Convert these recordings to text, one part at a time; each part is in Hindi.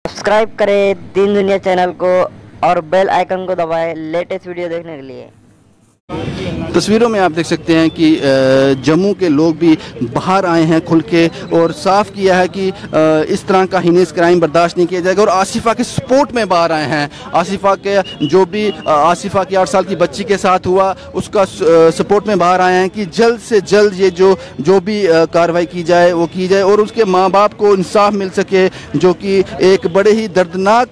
सब्सक्राइब करें दीन दुनिया चैनल को और बेल आइकन को दबाएं लेटेस्ट वीडियो देखने के लिए। तस्वीरों में आप देख सकते हैं कि जम्मू के लोग भी बाहर आए हैं खुल के और साफ किया है कि इस तरह का हीनेस क्राइम बर्दाश्त नहीं किया जाएगा और आसिफा के सपोर्ट में बाहर आए हैं। आसिफा के जो भी आसिफा की 8 साल की बच्ची के साथ हुआ उसका सपोर्ट में बाहर आए हैं कि जल्द से जल्द ये जो भी कार्रवाई की जाए वो की जाए और उसके माँ बाप को इंसाफ मिल सके, जो कि एक बड़े ही दर्दनाक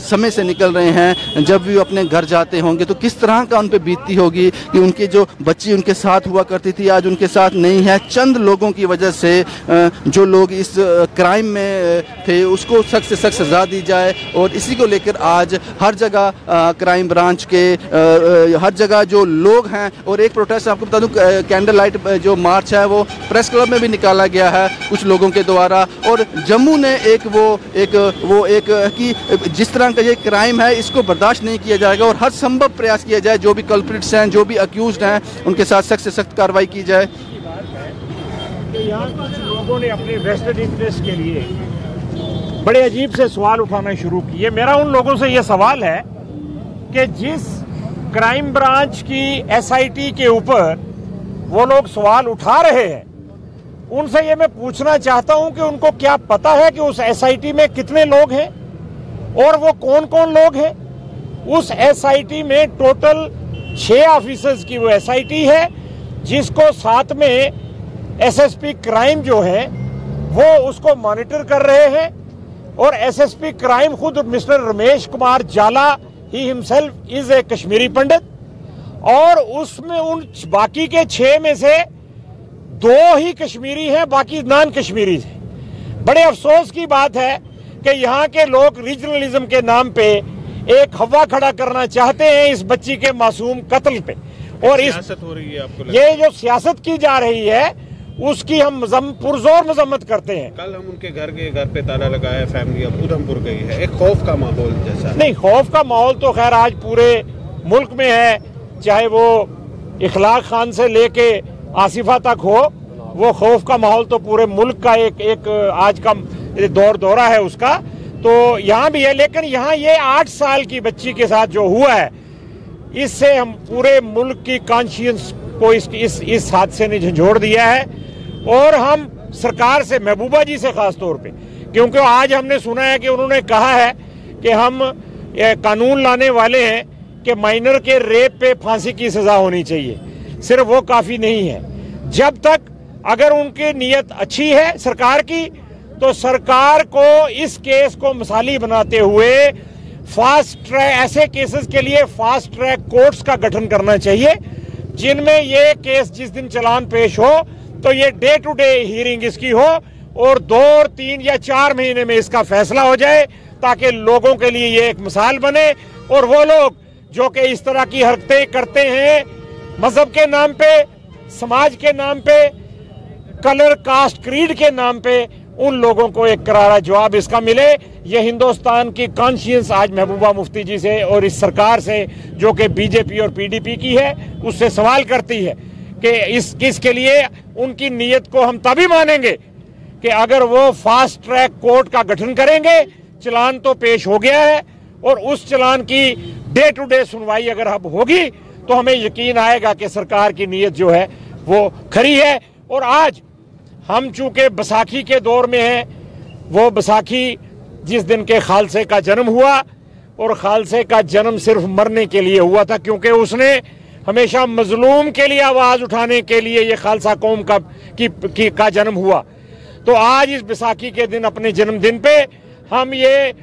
समय से निकल रहे हैं। जब भी वो अपने घर जाते होंगे तो किस तरह का उन पे बीतती होगी कि उनकी जो बच्ची उनके साथ हुआ करती थी आज उनके साथ नहीं है। चंद लोगों की वजह से जो लोग इस क्राइम में थे उसको सख्त से सख्त सजा दी जाए और इसी को लेकर आज हर जगह क्राइम ब्रांच के हर जगह जो लोग हैं और एक प्रोटेस्ट आपको बता दूं कैंडल लाइट जो मार्च है वो प्रेस क्लब में भी निकाला गया है कुछ लोगों के द्वारा। और जम्मू ने एक कि जिस तरह का ये क्राइम है इसको बर्दाश्त नहीं किया जाएगा और हर संभव प्रयास किया जाए, जो भी कल्प्रिट्स हैं जो भी अक्यूज्ड हैं उनके साथ सख्त से सख्त कार्रवाई की जाए। यहाँ कुछ लोगों ने अपने वेस्टेड इंटरेस्ट के लिए बड़े अजीब से सवाल उठाना शुरू किए। मेरा उन लोगों से यह सवाल है कि जिस क्राइम ब्रांच की एसआईटी के ऊपर वो लोग सवाल उठा रहे हैं उनसे ये मैं पूछना चाहता हूं कि उनको क्या पता है कि उस एसआईटी में कितने लोग हैं और वो कौन कौन लोग हैं। उस एसआईटी में टोटल 6 ऑफिसर्स की वो एसआईटी है जिसको साथ में एसएसपी क्राइम जो है वो उसको मॉनिटर कर रहे हैं और एसएसपी क्राइम खुद मिस्टर रमेश कुमार जाला ही himself is a Kashmiri Pandit और उसमें उन बाकी के 6 में से 2 ही कश्मीरी हैं, बाकी नॉन कश्मीरी हैं। बड़े अफसोस की बात है कि यहाँ के लोग रीजनलिज्म के नाम पे एक हवा खड़ा करना चाहते हैं इस बच्ची के मासूम कत्ल पे और सियासत हो रही है। आपको ये जो सियासत की जा रही है उसकी हम पुरजोर मजम्मत करते हैं। कल हम उनके घर पे ताला लगाया, फैमिली अब उधमपुर गई है। एक खौफ का माहौल जैसा नहीं, खौफ का माहौल तो खैर आज पूरे मुल्क में है, चाहे वो इखलाक खान से लेके आसिफा तक हो, वो खौफ का माहौल तो पूरे मुल्क का एक आज का दौरा है उसका, तो यहाँ भी है। लेकिन यहाँ ये 8 साल की बच्ची के साथ जो हुआ है इससे हम पूरे मुल्क की कॉन्शियंस को इस हादसे ने झंझोड़ दिया है और हम सरकार से, महबूबा जी से खास तौर पे, क्योंकि आज हमने सुना है कि उन्होंने कहा है कि हम कानून लाने वाले हैं कि माइनर के रेप पे फांसी की सजा होनी चाहिए। सिर्फ वो काफी नहीं है। जब तक अगर उनकी नीयत अच्छी है सरकार की तो सरकार को इस केस को मिसाली बनाते हुए फास्ट ट्रैक, ऐसे केसेस के लिए फास्ट ट्रैक कोर्ट्स का गठन करना चाहिए जिनमें ये केस जिस दिन चालान पेश हो तो ये डे टू डे हियरिंग इसकी हो और 2 और 3 या 4 महीने में इसका फैसला हो जाए ताकि लोगों के लिए ये एक मिसाल बने और वो लोग जो कि इस तरह की हरकतें करते हैं मजहब के नाम पे, समाज के नाम पे, कलर कास्ट क्रीड के नाम पे, उन लोगों को एक करारा जवाब इसका मिले। ये हिंदुस्तान की कॉन्शियंस आज महबूबा मुफ्ती जी से और इस सरकार से जो कि बीजेपी और पीडीपी की है उससे सवाल करती है कि इसके लिए उनकी नीयत को हम तभी मानेंगे कि अगर वो फास्ट ट्रैक कोर्ट का गठन करेंगे। चलान तो पेश हो गया है और उस चलान की डे टू डे सुनवाई अगर अब होगी तो हमें यकीन आएगा कि सरकार की नीयत जो है वो खरी है। और आज हम चूंकि बैसाखी के दौर में हैं, वो बैसाखी जिस दिन के खालसे का जन्म हुआ और खालसे का जन्म सिर्फ मरने के लिए हुआ था क्योंकि उसने हमेशा मजलूम के लिए आवाज उठाने के लिए ये खालसा कौम का जन्म हुआ। तो आज इस बैसाखी के दिन, अपने जन्मदिन पे, हम ये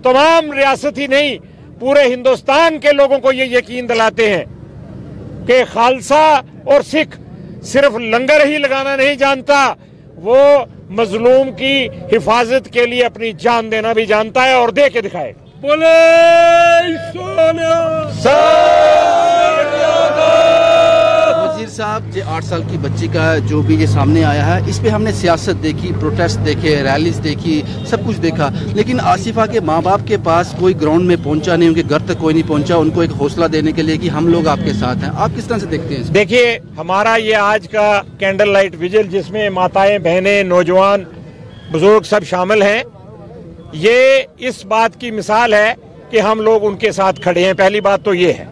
तमाम रियासत ही नहीं पूरे हिंदुस्तान के लोगों को ये यकीन दिलाते हैं कि खालसा और सिख सिर्फ लंगर ही लगाना नहीं जानता, वो मजलूम की हिफाजत के लिए अपनी जान देना भी जानता है और दे के दिखाएगा। वजीर साहब, ये 8 साल की बच्ची का जो भी ये सामने आया है इस पे हमने सियासत देखी, प्रोटेस्ट देखे, रैलीज देखी, सब कुछ देखा, लेकिन आसिफा के माँ बाप के पास कोई ग्राउंड में पहुंचा नहीं, उनके घर तक कोई नहीं पहुंचा उनको एक हौसला देने के लिए कि हम लोग आपके साथ हैं। आप किस तरह से देखते हैं? देखिए, हमारा ये आज का कैंडल लाइट विजिल जिसमें माताएं, बहनें, नौजवान, बुजुर्ग सब शामिल हैं, ये इस बात की मिसाल है कि हम लोग उनके साथ खड़े हैं। पहली बात तो ये है।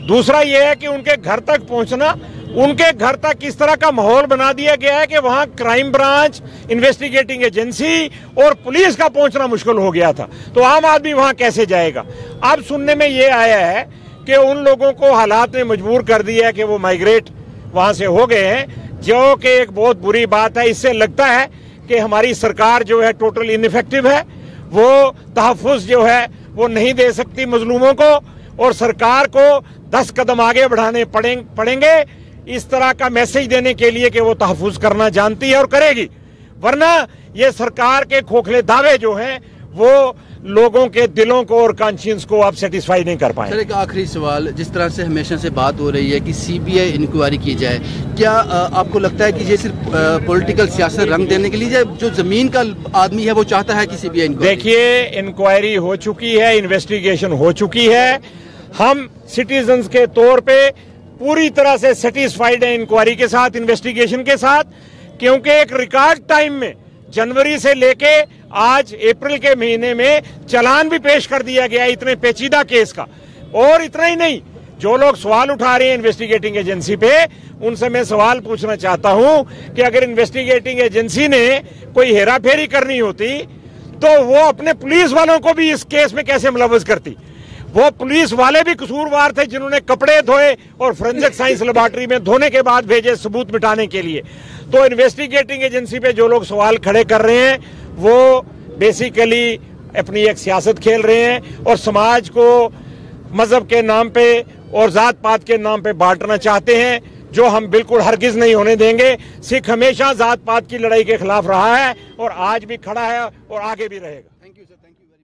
दूसरा ये है कि उनके घर तक पहुंचना, उनके घर तक इस तरह का माहौल बना दिया गया है कि वहां क्राइम ब्रांच, इन्वेस्टिगेटिंग एजेंसी और पुलिस का पहुंचना मुश्किल हो गया था। तो आम आदमी वहां कैसे जाएगा? अब सुनने में ये आया है कि उन लोगों को हालात ने मजबूर कर दिया है कि वो माइग्रेट वहां से हो गए हैं, जो कि एक बहुत बुरी बात है। इससे लगता है कि हमारी सरकार जो है टोटल इनइफेक्टिव है, वो तहफ़्फ़ुज़ जो है वो नहीं दे सकती मजलूमों को, और सरकार को 10 कदम आगे बढ़ाने पड़ेंगे इस तरह का मैसेज देने के लिए कि वो तहफ़्फ़ुज़ करना जानती है और करेगी। वरना ये सरकार के खोखले दावे जो हैं वो लोगों के दिलों को और कॉन्शियंस को आप सेटिस्फाई नहीं कर पाए। सर, एक आखिरी सवाल, जिस तरह से हमेशा से बात हो रही है कि सीबीआई इंक्वायरी की जाए, क्या आपको लगता है कि ये सिर्फ पॉलिटिकल सियासत रंग देने के लिए, जो जमीन का आदमी है वो चाहता है कि सीबीआई इंक्वायरी? देखिए, इंक्वायरी हो चुकी है, इन्वेस्टिगेशन हो चुकी है। हम सिटीजन्स के तौर पे पूरी तरह से सेटिस्फाइड है इंक्वायरी के साथ, इन्वेस्टिगेशन के साथ, क्योंकि एक रिकॉर्ड टाइम में जनवरी से लेके आज अप्रैल के महीने में चालान भी पेश कर दिया गया इतने पेचीदा केस का। और इतना ही नहीं, जो लोग सवाल उठा रहे हैं इन्वेस्टिगेटिंग एजेंसी पे, उनसे मैं सवाल पूछना चाहता हूं कि अगर इन्वेस्टिगेटिंग एजेंसी ने कोई हेराफेरी करनी होती तो वो अपने पुलिस वालों को भी इस केस में कैसे मुलव्वस करती? वो पुलिस वाले भी कसूरवार थे जिन्होंने कपड़े धोए और फोरेंसिक साइंस लेबोरेटरी में धोने के बाद भेजे सबूत मिटाने के लिए। तो इन्वेस्टिगेटिंग एजेंसी पे जो लोग सवाल खड़े कर रहे हैं वो बेसिकली अपनी एक सियासत खेल रहे हैं और समाज को मजहब के नाम पे और जात पात के नाम पे बांटना चाहते हैं, जो हम बिल्कुल हरगिज नहीं होने देंगे। सिख हमेशा जात पात की लड़ाई के खिलाफ रहा है और आज भी खड़ा है और आगे भी रहेगा। Thank you sir, thank you.